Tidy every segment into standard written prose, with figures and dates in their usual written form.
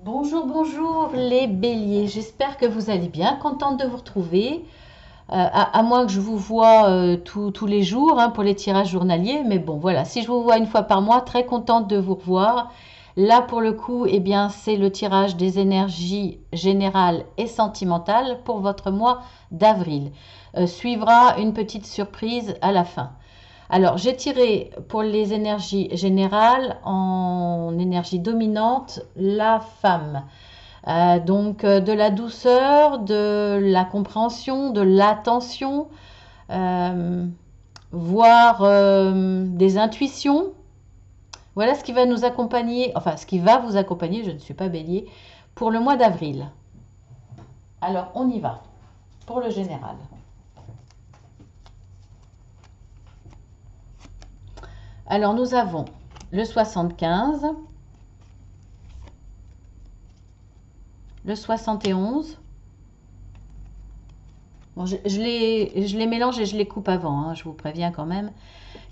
Bonjour, bonjour les béliers, j'espère que vous allez bien, contente de vous retrouver, à moins que je vous vois tous les jours pour les tirages journaliers, mais bon voilà, si je vous vois une fois par mois, très contente de vous revoir. Là pour le coup, eh bien c'est le tirage des énergies générales et sentimentales pour votre mois d'avril. Suivra une petite surprise à la fin. Alors, j'ai tiré pour les énergies générales en énergie dominante la femme. Donc, de la douceur, de la compréhension, de l'attention, euh, voire des intuitions. Voilà ce qui va nous accompagner, enfin ce qui va vous accompagner, je ne suis pas bélier, pour le mois d'avril. Alors, on y va pour le général. Alors, nous avons le 75, le 71. Bon, je les mélange et je les coupe avant, je vous préviens quand même.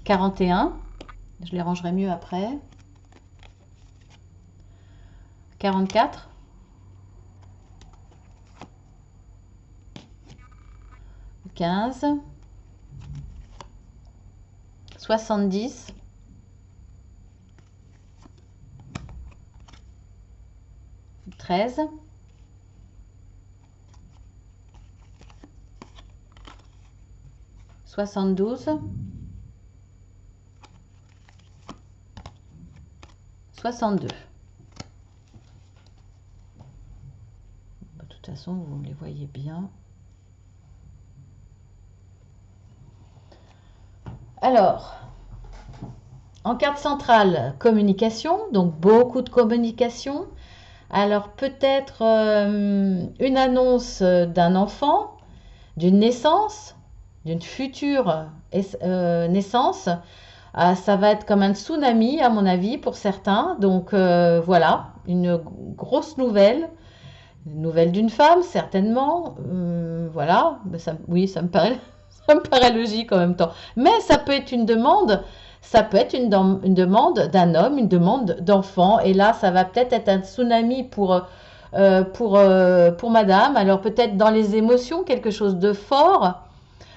41, je les rangerai mieux après. 44, 15, 70, 13, 72, 62. De toute façon, vous les voyez bien. Alors, en carte centrale, communication, donc beaucoup de communication. Alors peut-être une annonce d'un enfant, d'une naissance, d'une future naissance. Ça va être comme un tsunami, à mon avis, pour certains. Donc voilà, une grosse nouvelle. Une nouvelle d'une femme, certainement. Voilà, oui, ça me paraît, ça me paraît logique en même temps. Mais ça peut être une demande. Ça peut être une demande d'un homme, une demande d'enfant. Et là, ça va peut-être être un tsunami pour madame. Alors peut-être dans les émotions, quelque chose de fort.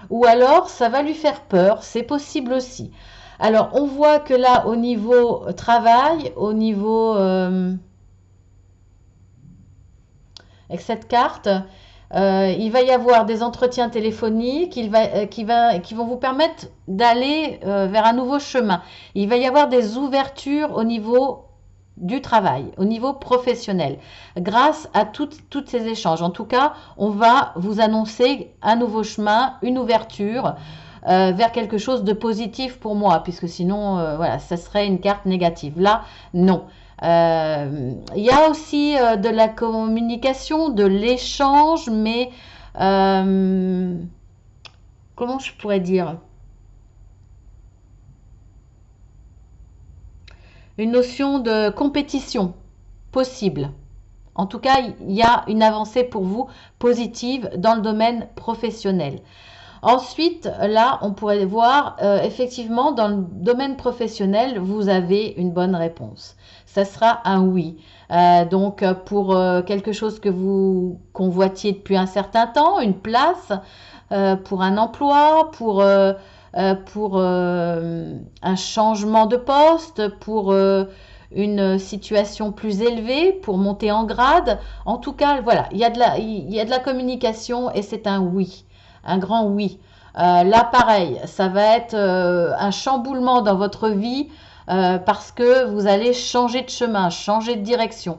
Ou alors, ça va lui faire peur. C'est possible aussi. Alors, on voit que là, au niveau travail, au niveau avec cette carte, il va y avoir des entretiens téléphoniques qui vont vous permettre d'aller vers un nouveau chemin. Il va y avoir des ouvertures au niveau du travail, au niveau professionnel, grâce à toutes ces échanges. En tout cas, on va vous annoncer un nouveau chemin, une ouverture vers quelque chose de positif pour moi, puisque sinon, voilà, ça serait une carte négative. Là, non. Il y a aussi de la communication, de l'échange, mais euh, comment je pourrais dire? Une notion de compétition possible. En tout cas, il y a une avancée pour vous positive dans le domaine professionnel. Ensuite, là, on pourrait voir, effectivement, dans le domaine professionnel, vous avez une bonne réponse. Ça sera un oui. Donc, pour quelque chose que vous convoitiez depuis un certain temps, une place, pour un emploi, pour un changement de poste, pour une situation plus élevée, pour monter en grade. En tout cas, voilà, il y a de la communication et c'est un oui, un grand oui. Là, pareil, ça va être un chamboulement dans votre vie parce que vous allez changer de chemin, changer de direction.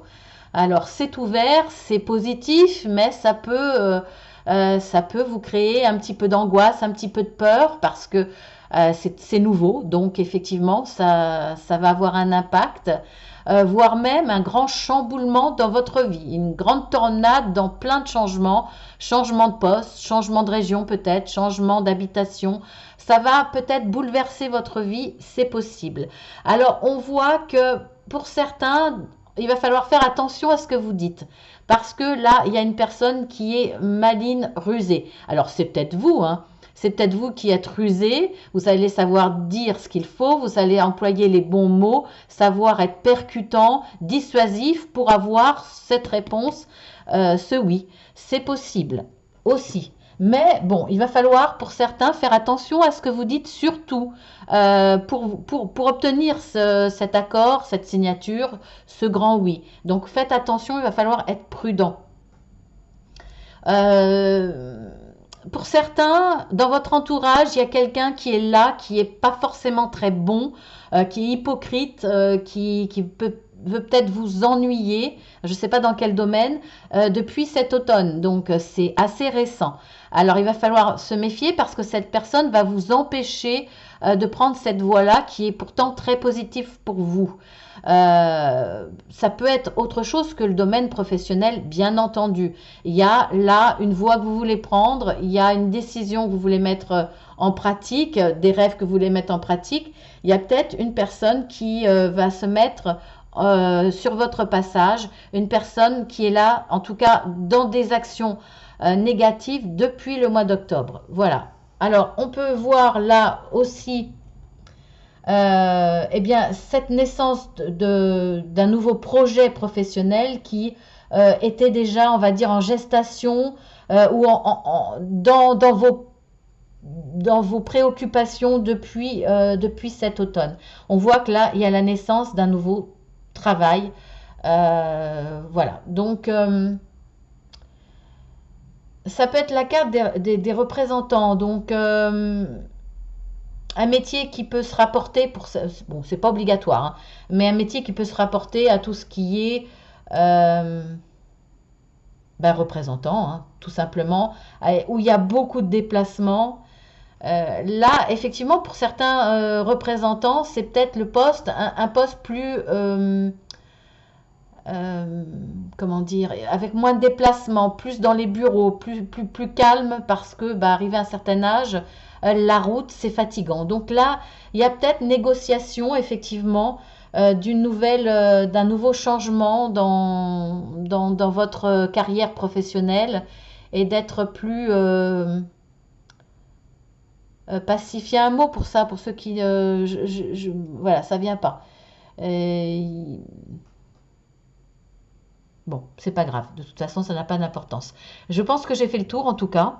Alors, c'est ouvert, c'est positif, mais ça peut vous créer un petit peu d'angoisse, un petit peu de peur parce que c'est nouveau. Donc, effectivement, ça va avoir un impact, voire même un grand chamboulement dans votre vie, une grande tornade dans plein de changements, changement de poste, changement de région peut-être, changement d'habitation. Ça va peut-être bouleverser votre vie, c'est possible. Alors, on voit que pour certains, il va falloir faire attention à ce que vous dites. Parce que là, il y a une personne qui est maline, rusée. Alors, c'est peut-être vous, hein. C'est peut-être vous qui êtes rusé, vous allez savoir dire ce qu'il faut, vous allez employer les bons mots, savoir être percutant, dissuasif pour avoir cette réponse, ce oui. C'est possible aussi. Mais bon, il va falloir pour certains faire attention à ce que vous dites surtout pour obtenir cet accord, cette signature, ce grand oui. Donc faites attention, il va falloir être prudent. Euh, pour certains, dans votre entourage, il y a quelqu'un qui est là, qui est pas forcément très bon, qui est hypocrite, qui veut peut-être vous ennuyer, je ne sais pas dans quel domaine, depuis cet automne. Donc c'est assez récent. Alors il va falloir se méfier parce que cette personne va vous empêcher de prendre cette voie-là qui est pourtant très positive pour vous. Ça peut être autre chose que le domaine professionnel, bien entendu. Il y a là une voie que vous voulez prendre, il y a une décision que vous voulez mettre en pratique, des rêves que vous voulez mettre en pratique. Il y a peut-être une personne qui va se mettre sur votre passage, une personne qui est là, en tout cas dans des actions négatives depuis le mois d'octobre. Voilà. Alors, on peut voir là aussi eh bien, cette naissance d'un nouveau projet professionnel qui était déjà, on va dire, en gestation ou dans vos préoccupations depuis cet automne. On voit que là, il y a la naissance d'un nouveau travail. Voilà. Donc, ça peut être la carte des représentants. Donc, un métier qui peut se rapporter pour ça, bon, c'est pas obligatoire, hein, mais un métier qui peut se rapporter à tout ce qui est euh, représentant, hein, tout simplement, où il y a beaucoup de déplacements. Là, effectivement, pour certains représentants, c'est peut-être le poste, un poste plus, euh, comment dire, avec moins de déplacements, plus dans les bureaux, plus calme parce que, arrivé à un certain âge, la route, c'est fatigant. Donc là, il y a peut-être négociation, effectivement, d'un nouveau changement dans votre carrière professionnelle et d'être plus passif. Il y a un mot pour ça, pour ceux qui... voilà, ça vient pas. Euh, Bon, c'est pas grave. De toute façon, ça n'a pas d'importance. Je pense que j'ai fait le tour, en tout cas.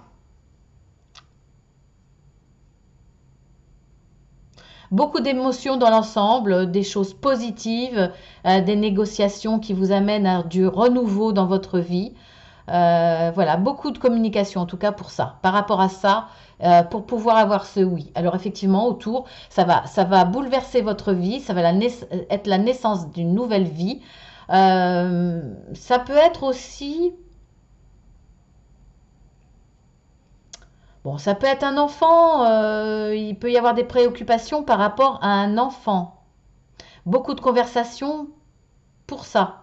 Beaucoup d'émotions dans l'ensemble, des choses positives, des négociations qui vous amènent à du renouveau dans votre vie. Voilà, beaucoup de communication, en tout cas pour ça. Par rapport à ça, pour pouvoir avoir ce oui. Alors effectivement, autour, ça va bouleverser votre vie, ça va être la naissance d'une nouvelle vie. Ça peut être aussi... Bon, ça peut être un enfant, il peut y avoir des préoccupations par rapport à un enfant. Beaucoup de conversations pour ça.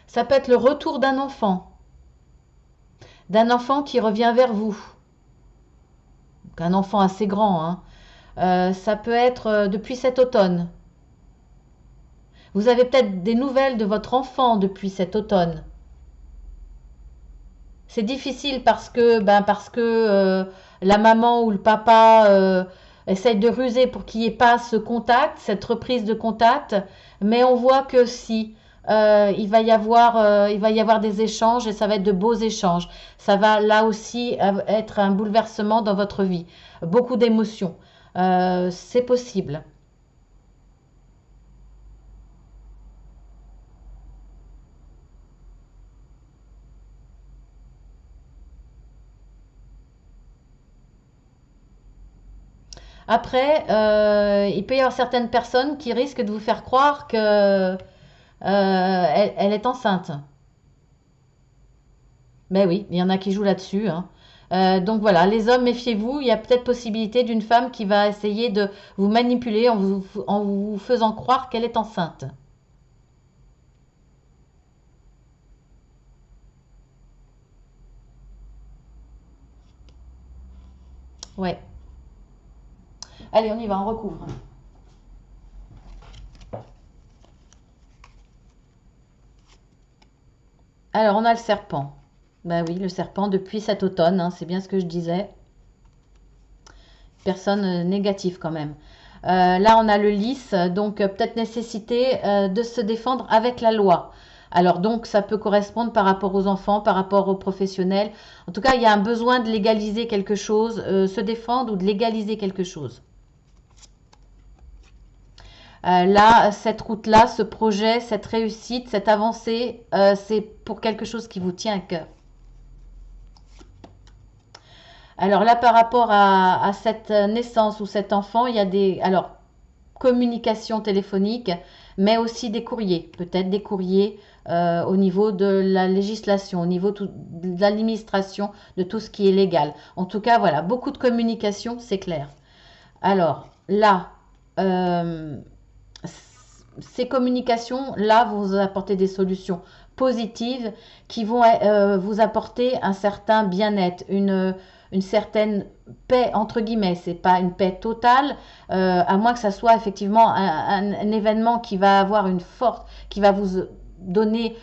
Ça peut être le retour d'un enfant qui revient vers vous. Donc, un enfant assez grand, hein. Ça peut être depuis cet automne. Vous avez peut-être des nouvelles de votre enfant depuis cet automne. C'est difficile parce que la maman ou le papa essaye de ruser pour qu'il n'y ait pas ce contact, cette reprise de contact, mais on voit que si il va y avoir des échanges et ça va être de beaux échanges. Ça va là aussi être un bouleversement dans votre vie, beaucoup d'émotions. C'est possible. Après, il peut y avoir certaines personnes qui risquent de vous faire croire que elle est enceinte. Ben oui, il y en a qui jouent là-dessus, hein. Donc voilà, les hommes, méfiez-vous, il y a peut-être possibilité d'une femme qui va essayer de vous manipuler en vous faisant croire qu'elle est enceinte. Ouais. Allez, on y va, on recouvre. Alors, on a le serpent. Ben oui, le serpent depuis cet automne, hein, c'est bien ce que je disais. Personne négative quand même. Là, on a le lys, donc peut-être nécessité de se défendre avec la loi. Alors donc, ça peut correspondre par rapport aux enfants, par rapport aux professionnels. En tout cas, il y a un besoin de légaliser quelque chose, se défendre ou de légaliser quelque chose. Là, cette route-là, ce projet, cette réussite, cette avancée, c'est pour quelque chose qui vous tient à cœur. Alors là, par rapport à cette naissance ou cet enfant, il y a des... Alors, communication téléphonique, mais aussi des courriers, peut-être des courriers au niveau de la législation, au niveau de l'administration, de tout ce qui est légal. En tout cas, voilà, beaucoup de communication, c'est clair. Alors là, euh, ces communications-là vont vous apporter des solutions positives qui vont vous apporter un certain bien-être, une certaine paix, entre guillemets. C'est pas une paix totale, à moins que ça soit effectivement un événement qui va avoir une forte, qui va vous donner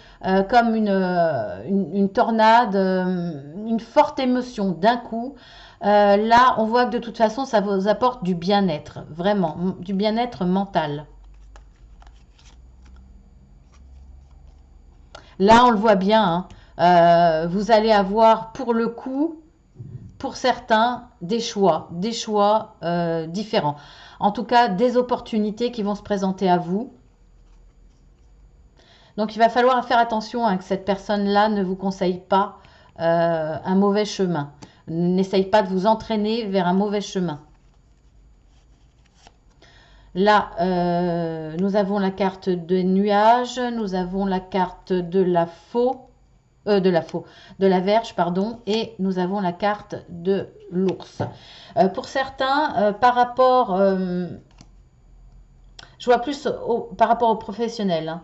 comme une tornade, une forte émotion d'un coup. Là, on voit que de toute façon, ça vous apporte du bien-être, vraiment, du bien-être mental. Là, on le voit bien, hein. Vous allez avoir pour le coup, pour certains, des choix différents. En tout cas, des opportunités qui vont se présenter à vous. Donc, il va falloir faire attention hein, que cette personne-là ne vous conseille pas un mauvais chemin. N'essaye pas de vous entraîner vers un mauvais chemin. Là, nous avons la carte de nuages, nous avons la carte de la faux, de la Verge, pardon, et nous avons la carte de l'ours. Pour certains, par rapport, je vois plus par rapport aux professionnels, hein,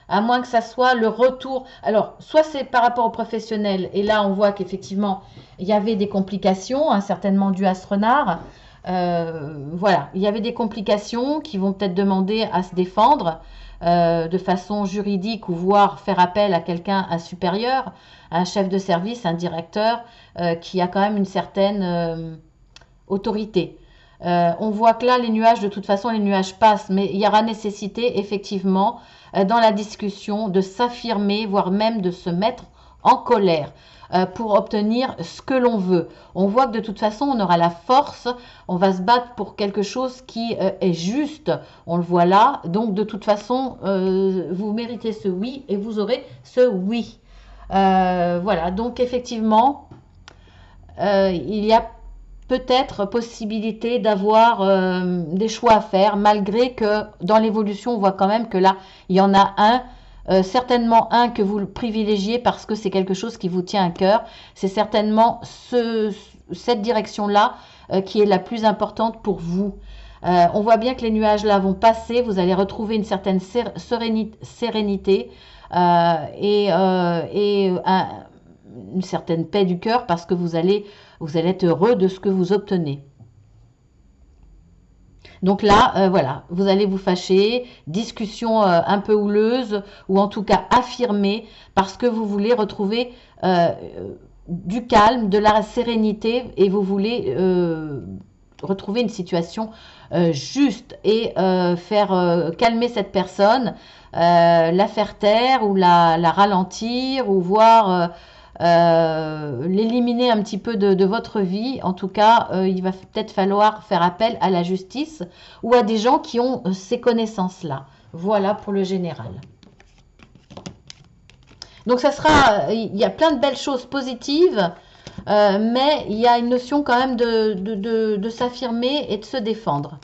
à moins que ça soit le retour. Alors, soit c'est par rapport aux professionnels, et là on voit qu'effectivement il y avait des complications, hein, certainement dues à ce renard. Voilà, il y avait des complications qui vont peut-être demander à se défendre de façon juridique ou voire faire appel à quelqu'un, un supérieur, un chef de service, un directeur qui a quand même une certaine autorité. On voit que là, les nuages, de toute façon, les nuages passent, mais il y aura nécessité, effectivement, dans la discussion, de s'affirmer, voire même de se mettre en colère pour obtenir ce que l'on veut. On voit que de toute façon, on aura la force, on va se battre pour quelque chose qui est juste, on le voit là. Donc, de toute façon, vous méritez ce oui et vous aurez ce oui. Voilà, donc effectivement, il y a peut-être possibilité d'avoir des choix à faire, malgré que dans l'évolution, on voit quand même que là, il y en a un, certainement un que vous privilégiez parce que c'est quelque chose qui vous tient à cœur. C'est certainement cette direction-là qui est la plus importante pour vous. On voit bien que les nuages là vont passer, vous allez retrouver une certaine sérénité et une certaine paix du cœur parce que vous allez être heureux de ce que vous obtenez. Donc là, voilà, vous allez vous fâcher, discussion un peu houleuse ou en tout cas affirmée parce que vous voulez retrouver du calme, de la sérénité et vous voulez retrouver une situation juste et faire calmer cette personne, la faire taire ou la ralentir ou voir l'éliminer un petit peu de votre vie. En tout cas, il va peut-être falloir faire appel à la justice ou à des gens qui ont ces connaissances-là. Voilà pour le général. Donc ça sera, il y a plein de belles choses positives, mais il y a une notion quand même de s'affirmer et de se défendre.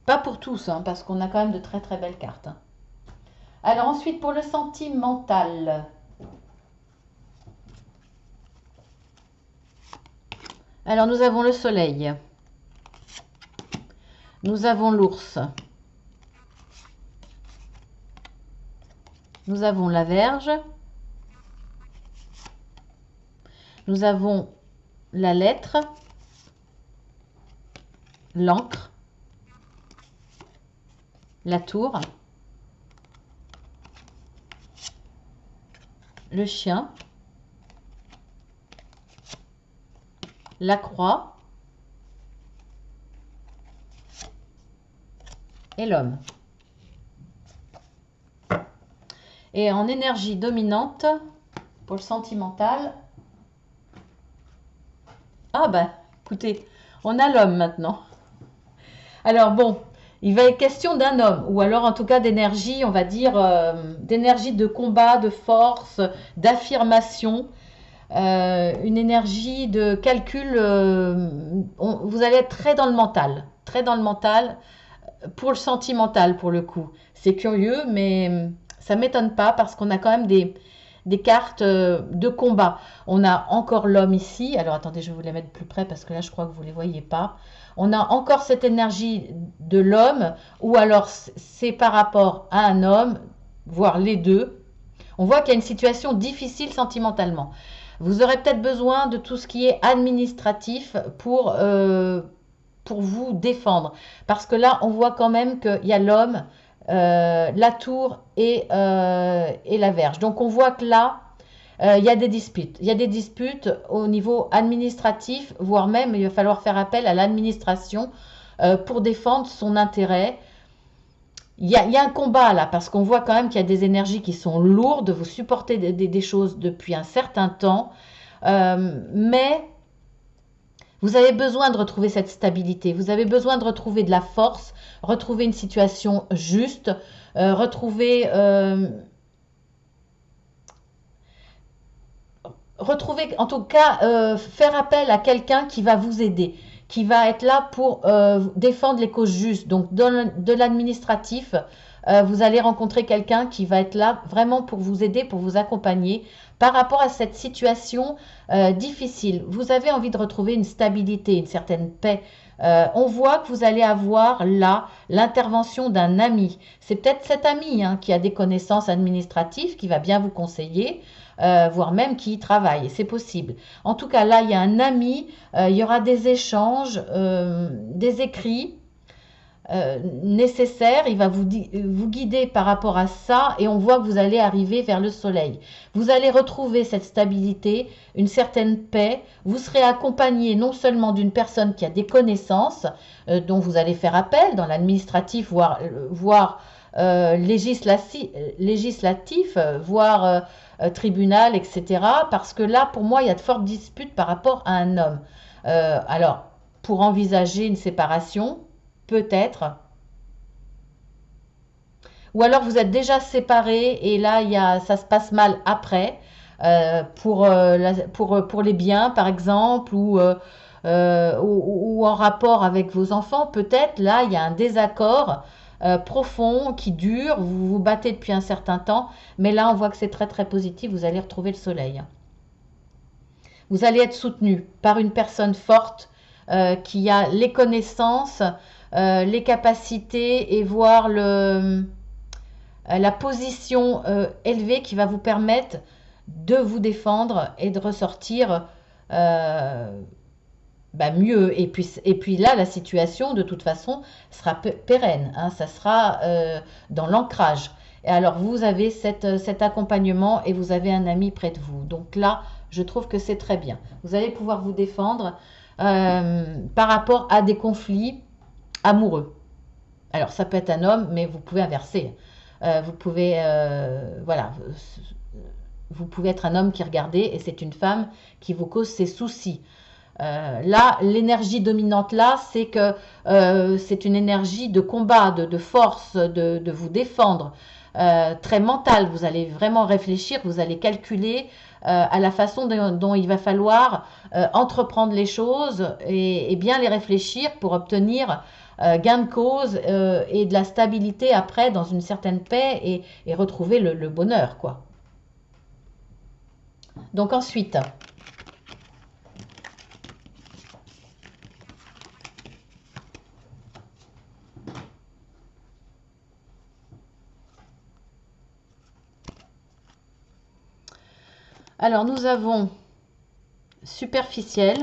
Pas pour tous, hein, parce qu'on a quand même de très très belles cartes. Hein. Alors ensuite pour le sentimental. Alors nous avons le soleil. Nous avons l'ours. Nous avons la Vierge. Nous avons la lettre. L'encre. la tour, le chien, la croix et l'homme. Et en énergie dominante, pour le sentimental, ah ben, écoutez, on a l'homme maintenant. Alors bon, il va être question d'un homme, ou alors en tout cas d'énergie, on va dire, d'énergie de combat, de force, d'affirmation, une énergie de calcul. Vous allez être très dans le mental, pour le sentimental pour le coup. C'est curieux, mais ça m'étonne pas parce qu'on a quand même des cartes de combat. On a encore l'homme ici. Alors attendez, je vais vous les mettre plus près parce que là, je crois que vous ne les voyez pas. On a encore cette énergie de l'homme, ou alors c'est par rapport à un homme, voire les deux. On voit qu'il y a une situation difficile sentimentalement. Vous aurez peut-être besoin de tout ce qui est administratif pour vous défendre. Parce que là, on voit quand même qu'il y a l'homme, la tour et la verge. Donc on voit que là, il y a des disputes. Il y a des disputes au niveau administratif, voire même il va falloir faire appel à l'administration pour défendre son intérêt. Il y a un combat là, parce qu'on voit quand même qu'il y a des énergies qui sont lourdes, vous supportez des choses depuis un certain temps, mais vous avez besoin de retrouver cette stabilité, vous avez besoin de retrouver de la force, retrouver une situation juste, retrouver en tout cas, faire appel à quelqu'un qui va vous aider, qui va être là pour défendre les causes justes. Donc, de l'administratif, vous allez rencontrer quelqu'un qui va être là vraiment pour vous aider, pour vous accompagner par rapport à cette situation difficile. Vous avez envie de retrouver une stabilité, une certaine paix. On voit que vous allez avoir là l'intervention d'un ami. C'est peut-être cet ami qui a des connaissances administratives, qui va bien vous conseiller, voire même qui y travaille. C'est possible. En tout cas, là, il y a un ami, il y aura des échanges, des écrits nécessaires. Il va vous guider par rapport à ça et on voit que vous allez arriver vers le soleil. Vous allez retrouver cette stabilité, une certaine paix. Vous serez accompagné non seulement d'une personne qui a des connaissances, dont vous allez faire appel dans l'administratif, voire législatif, voire tribunal, etc. Parce que là, pour moi, il y a de fortes disputes par rapport à un homme. Alors, pour envisager une séparation, peut-être. Ou alors vous êtes déjà séparés et là, ça se passe mal après. Pour les biens, par exemple, ou en rapport avec vos enfants, peut-être, là, il y a un désaccord profond qui dure, vous vous battez depuis un certain temps, mais là, on voit que c'est très, très positif, vous allez retrouver le soleil. Vous allez être soutenu par une personne forte qui a les connaissances, les capacités et voir la position élevée qui va vous permettre de vous défendre et de ressortir mieux. Et puis là, la situation, de toute façon, sera pérenne. Ça sera dans l'ancrage. Et alors, vous avez cet accompagnement et vous avez un ami près de vous. Donc là, je trouve que c'est très bien. Vous allez pouvoir vous défendre par rapport à des conflits amoureux. Alors, ça peut être un homme, mais vous pouvez inverser. Vous pouvez, voilà, vous pouvez être un homme qui regardez et c'est une femme qui vous cause ses soucis. Là, l'énergie dominante là, c'est que c'est une énergie de combat, de force, de vous défendre, très mentale. Vous allez vraiment réfléchir, vous allez calculer à la façon dont il va falloir entreprendre les choses et bien les réfléchir pour obtenir gain de cause et de la stabilité après dans une certaine paix et retrouver le bonheur, quoi. Donc ensuite, alors nous avons superficiel,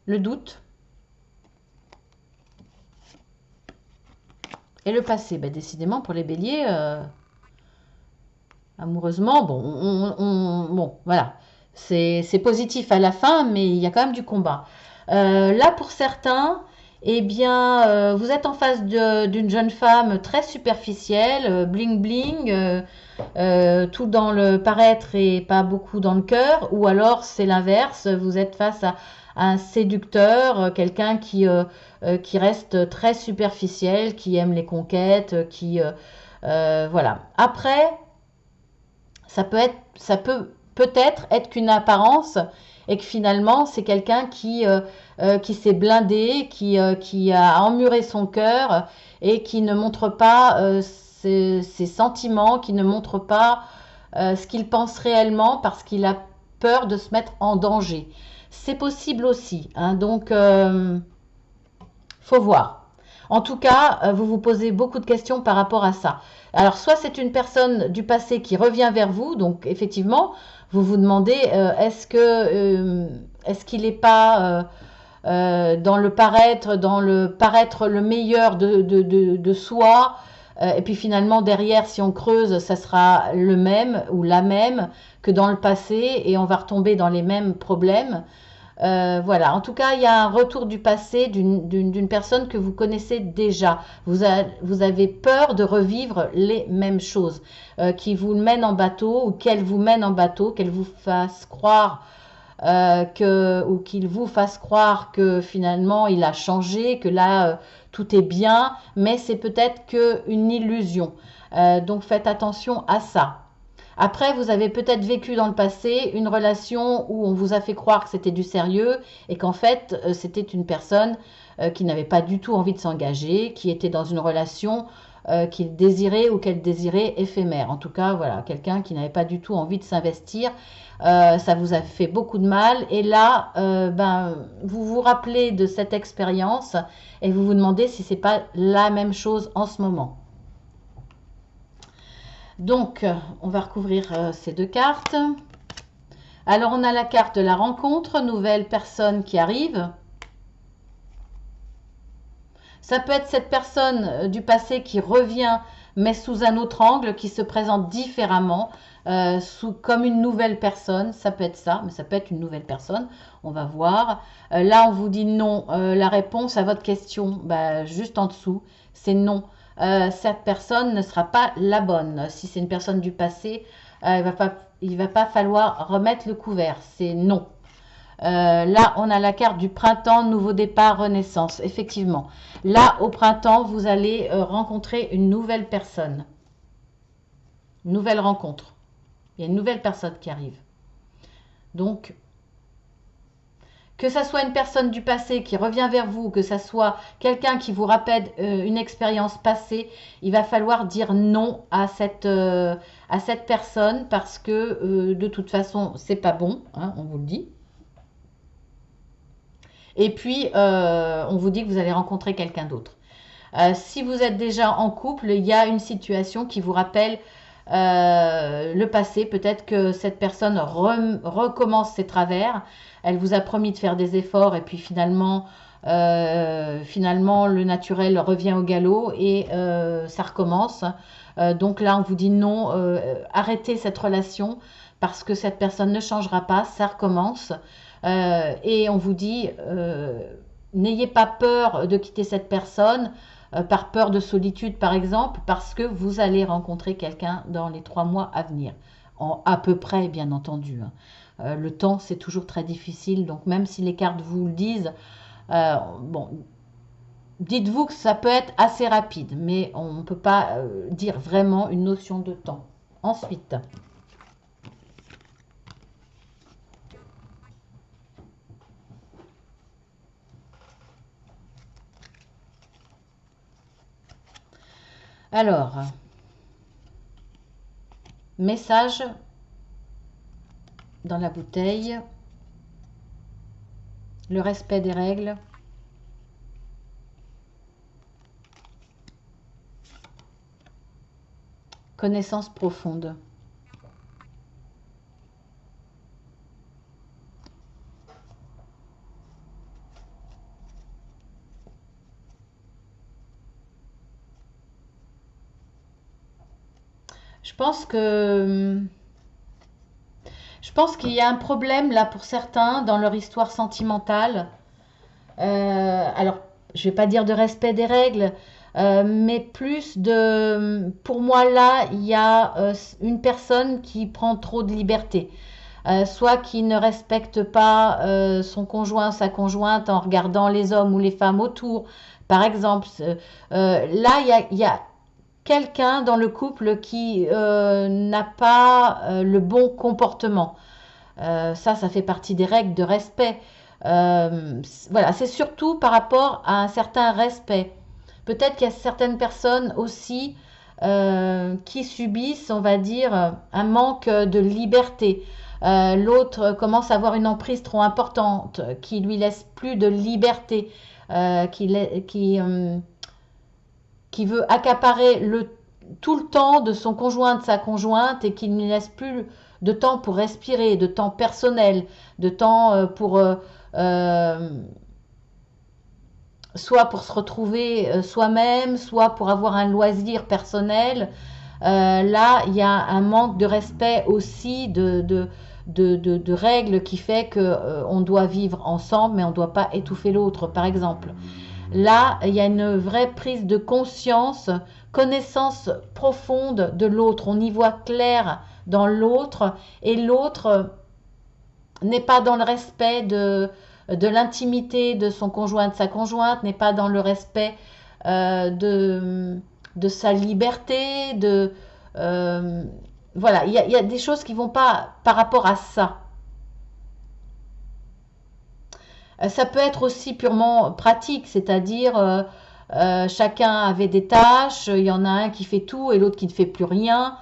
le doute, Et le passé, ben, décidément pour les béliers, amoureusement, bon, bon, voilà. C'est positif à la fin, mais il y a quand même du combat. Là, pour certains, eh bien, vous êtes en face d'une jeune femme très superficielle, bling bling, tout dans le paraître et pas beaucoup dans le cœur, ou alors c'est l'inverse, vous êtes face à un séducteur, quelqu'un qui reste très superficiel, qui aime les conquêtes, voilà. Après, ça peut peut-être être qu'une apparence et que finalement c'est quelqu'un qui s'est blindé, qui a emmuré son cœur et qui ne montre pas ses sentiments, qui ne montre pas ce qu'il pense réellement parce qu'il a peur de se mettre en danger. C'est possible aussi, hein, donc faut voir. En tout cas, vous vous posez beaucoup de questions par rapport à ça. Alors, soit c'est une personne du passé qui revient vers vous, donc effectivement, vous vous demandez est-ce qu'il n'est pas dans le paraître le meilleur de soi, et puis finalement derrière, si on creuse, ça sera le même ou la même que dans le passé, et on va retomber dans les mêmes problèmes. Voilà, en tout cas, il y a un retour du passé d'une personne que vous connaissez déjà. Vous avez peur de revivre les mêmes choses, qui vous mènent en bateau ou qu'elle vous mène en bateau, qu'elle vous fasse croire ou qu'il vous fasse croire que finalement il a changé, que là tout est bien, mais c'est peut-être qu'une illusion. Donc faites attention à ça. Après, vous avez peut-être vécu dans le passé une relation où on vous a fait croire que c'était du sérieux et qu'en fait, c'était une personne qui n'avait pas du tout envie de s'engager, qui était dans une relation qu'il désirait ou qu'elle désirait éphémère. En tout cas, voilà, quelqu'un qui n'avait pas du tout envie de s'investir. Ça vous a fait beaucoup de mal. Et là, vous vous rappelez de cette expérience et vous vous demandez si c'est pas la même chose en ce moment. Donc, on va recouvrir ces deux cartes. Alors, on a la carte de la rencontre, nouvelle personne qui arrive. Ça peut être cette personne du passé qui revient, mais sous un autre angle, qui se présente différemment, comme une nouvelle personne. Ça peut être ça, mais ça peut être une nouvelle personne. On va voir. Là, on vous dit non. La réponse à votre question, juste en dessous, c'est non. Cette personne ne sera pas la bonne. Si c'est une personne du passé, il va pas falloir remettre le couvert. C'est non. Là, on a la carte du printemps, nouveau départ, renaissance. Effectivement, là, au printemps, vous allez rencontrer une nouvelle personne. Une nouvelle rencontre. Il y a une nouvelle personne qui arrive. Donc, que ça soit une personne du passé qui revient vers vous, que ça soit quelqu'un qui vous rappelle une expérience passée, il va falloir dire non à cette personne parce que de toute façon, c'est pas bon, hein, on vous le dit. Et puis, on vous dit que vous allez rencontrer quelqu'un d'autre. Si vous êtes déjà en couple, il y a une situation qui vous rappelle le passé. Peut-être que cette personne recommence ses travers. Elle vous a promis de faire des efforts et puis finalement, le naturel revient au galop et ça recommence. Donc là, on vous dit non, arrêtez cette relation parce que cette personne ne changera pas, ça recommence. Et on vous dit, n'ayez pas peur de quitter cette personne par peur de solitude par exemple, parce que vous allez rencontrer quelqu'un dans les 3 mois à venir. À peu près, bien entendu. Hein. Le temps, c'est toujours très difficile, donc même si les cartes vous le disent, bon, dites-vous que ça peut être assez rapide, mais on ne peut pas dire vraiment une notion de temps. Ensuite, alors, message dans la bouteille, le respect des règles, connaissance profonde. Je pense que je pense qu'il y a un problème là pour certains dans leur histoire sentimentale. Alors, je vais pas dire de respect des règles, mais plus de... Pour moi, là, il y a une personne qui prend trop de liberté. Soit qui ne respecte pas son conjoint, sa conjointe en regardant les hommes ou les femmes autour. Par exemple, là, il y a quelqu'un dans le couple qui n'a pas le bon comportement. Ça fait partie des règles de respect. Voilà, c'est surtout par rapport à un certain respect. Peut-être qu'il y a certaines personnes aussi qui subissent, on va dire, un manque de liberté. L'autre commence à avoir une emprise trop importante, qui lui laisse plus de liberté, qui veut accaparer tout le temps de son conjoint, de sa conjointe, et qui ne lui laisse plus de temps pour respirer, de temps personnel, de temps pour soit pour se retrouver soi-même, soit pour avoir un loisir personnel. Là, il y a un manque de respect aussi de règles qui fait qu'on doit vivre ensemble, mais on ne doit pas étouffer l'autre, par exemple. Là, il y a une vraie prise de conscience, connaissance profonde de l'autre. On y voit clair dans l'autre et l'autre n'est pas dans le respect de l'intimité de son conjoint, de sa conjointe, n'est pas dans le respect de sa liberté, euh, voilà, il y a des choses qui vont pas par rapport à ça. Ça peut être aussi purement pratique, c'est-à-dire chacun avait des tâches, il y en a un qui fait tout et l'autre qui ne fait plus rien.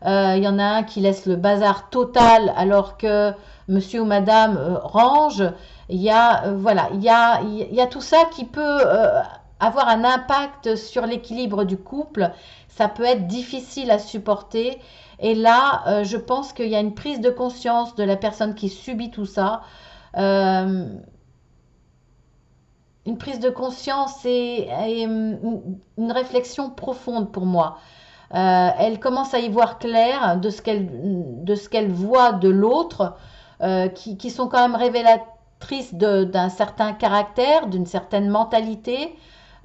Il y en a un qui laisse le bazar total alors que monsieur ou madame range. Voilà, il y a tout ça qui peut avoir un impact sur l'équilibre du couple. Ça peut être difficile à supporter. Et là, je pense qu'il y a une prise de conscience de la personne qui subit tout ça. Euh, une prise de conscience et une réflexion profonde pour moi. Elle commence à y voir clair de ce qu'elle voit de l'autre, qui sont quand même révélatrices d'un certain caractère, d'une certaine mentalité,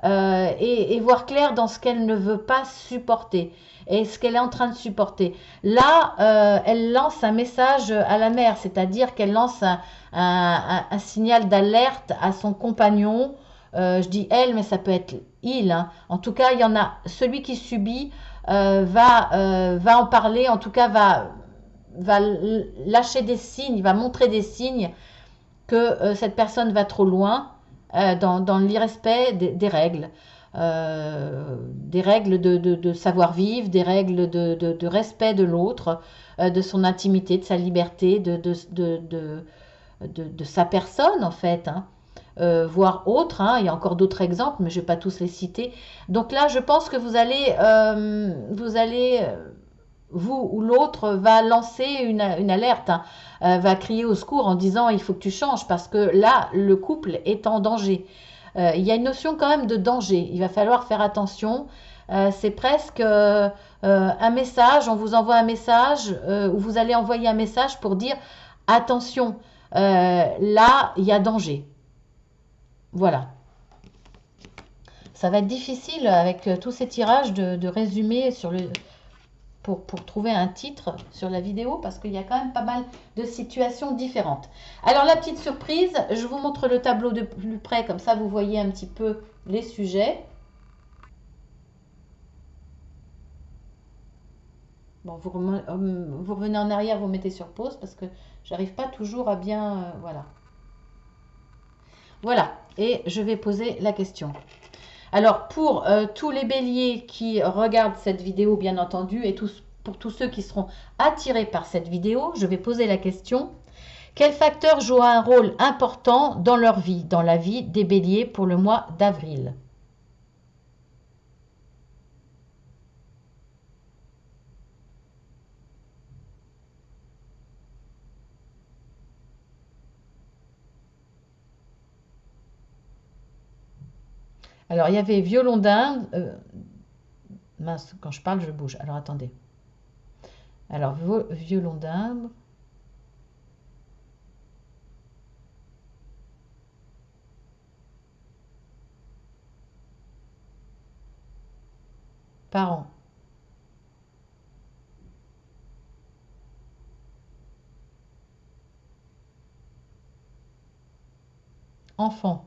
et voir clair dans ce qu'elle ne veut pas supporter et ce qu'elle est en train de supporter. Là, elle lance un message à la mère, c'est-à-dire qu'elle lance un signal d'alerte à son compagnon. Je dis elle, mais ça peut être il, hein. En tout cas, il y en a celui qui subit va en parler, en tout cas va lâcher des signes, va montrer des signes que cette personne va trop loin dans l'irrespect règles. Des règles de savoir-vivre, des règles de respect de l'autre, de son intimité, de sa liberté, de sa personne en fait, hein. Voire autres, hein. Il y a encore d'autres exemples, mais je ne vais pas tous les citer. Donc là, je pense que vous ou l'autre va lancer une alerte, hein, va crier au secours en disant il faut que tu changes parce que là, le couple est en danger. Il y a une notion quand même de danger. Il va falloir faire attention. C'est presque un message, on vous envoie un message ou vous allez envoyer un message pour dire attention, là, il y a danger. Voilà. Ça va être difficile avec tous ces tirages de résumer pour trouver un titre sur la vidéo parce qu'il y a quand même pas mal de situations différentes. Alors la petite surprise, je vous montre le tableau de plus près, comme ça vous voyez un petit peu les sujets. Bon, vous revenez en arrière, vous mettez sur pause parce que j'arrive pas toujours à bien... voilà. Voilà, et je vais poser la question. Alors, pour tous les béliers qui regardent cette vidéo, bien entendu, et pour tous ceux qui seront attirés par cette vidéo, je vais poser la question. Quel facteur joue un rôle important dans leur vie, dans la vie des béliers pour le mois d'avril? Alors, il y avait violon d'Inde. Mince, quand je parle, je bouge. Alors, attendez. Alors, violon d'Inde. Parents. Enfants.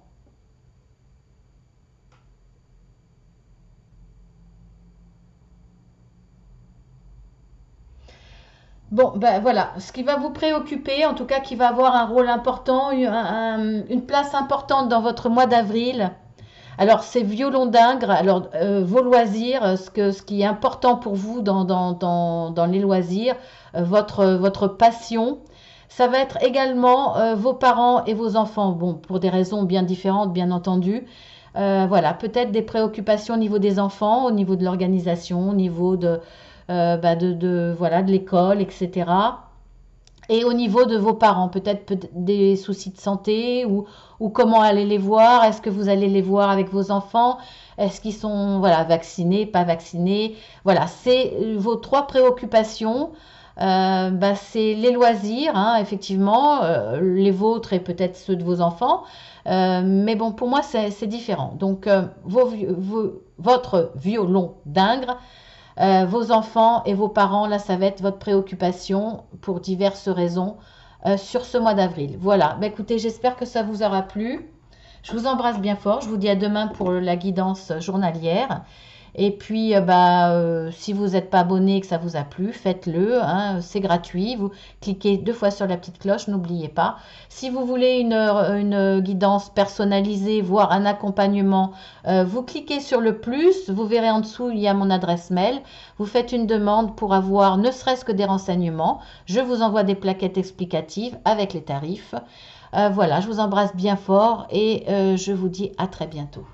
Bon, ben voilà, ce qui va vous préoccuper, en tout cas qui va avoir un rôle important, une place importante dans votre mois d'avril. Alors, c'est violon d'Ingres, alors vos loisirs, ce qui est important pour vous dans les loisirs, votre passion, ça va être également vos parents et vos enfants. Bon, pour des raisons bien différentes, bien entendu. Voilà, peut-être des préoccupations au niveau des enfants, au niveau de l'organisation, au niveau voilà, de l'école, etc. Et au niveau de vos parents, peut-être des soucis de santé ou comment aller les voir. Est-ce que vous allez les voir avec vos enfants? Est-ce qu'ils sont voilà, vaccinés, pas vaccinés? Voilà, c'est vos trois préoccupations. C'est les loisirs, hein, effectivement, les vôtres et peut-être ceux de vos enfants. Mais bon, pour moi, c'est différent. Donc, votre violon d'Ingres, vos enfants et vos parents, là, ça va être votre préoccupation pour diverses raisons sur ce mois d'avril. Voilà, bah, écoutez, j'espère que ça vous aura plu. Je vous embrasse bien fort. Je vous dis à demain pour la guidance journalière. Et puis, si vous n'êtes pas abonné et que ça vous a plu, faites-le, hein, c'est gratuit. Vous cliquez 2 fois sur la petite cloche, n'oubliez pas. Si vous voulez une guidance personnalisée, voire un accompagnement, vous cliquez sur le plus, vous verrez en dessous, il y a mon adresse mail. Vous faites une demande pour avoir ne serait-ce que des renseignements. Je vous envoie des plaquettes explicatives avec les tarifs. Voilà, je vous embrasse bien fort et je vous dis à très bientôt.